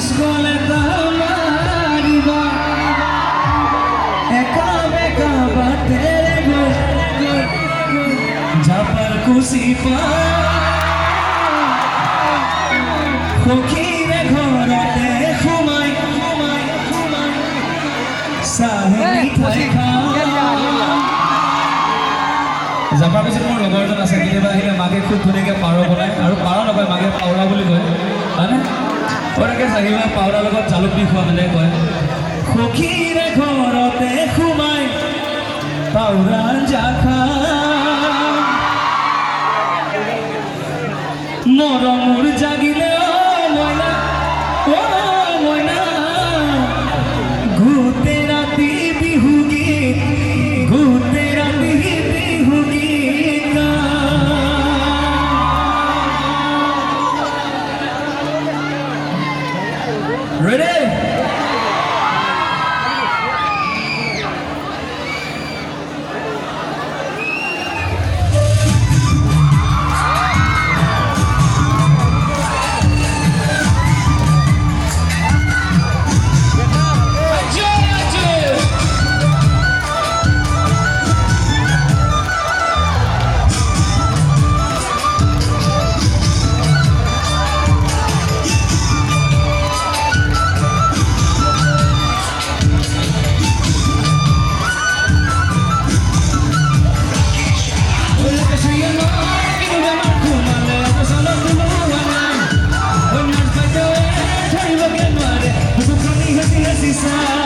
স্কুলে তামারিবা একা বেকা বাতের গো ঝাপার খুশি পা সখীরে ঘৰতে সোমাই চাহে মিঠাই জাপাৰ পিছত মোৰ লগৰ এজন আছে কেতিয়াবা আহিলে মাকে খুব ধুনীয়াকৈ পাৰ বনায় আৰু পাৰ নকয় মাকে পাউৰা বুলি কয় হয়নে ওটাকে চাহিবা পাউৰাৰ লগত জালুক দি খোৱা মানে কয় সখীৰে ঘৰতে সোমাই পাউৰা জাখা মৰমৰ জাগিলে ঘুতে ৰাতি বিহু গীত ঘুতে ৰাতি বিহু গীত ৰেডি Sisa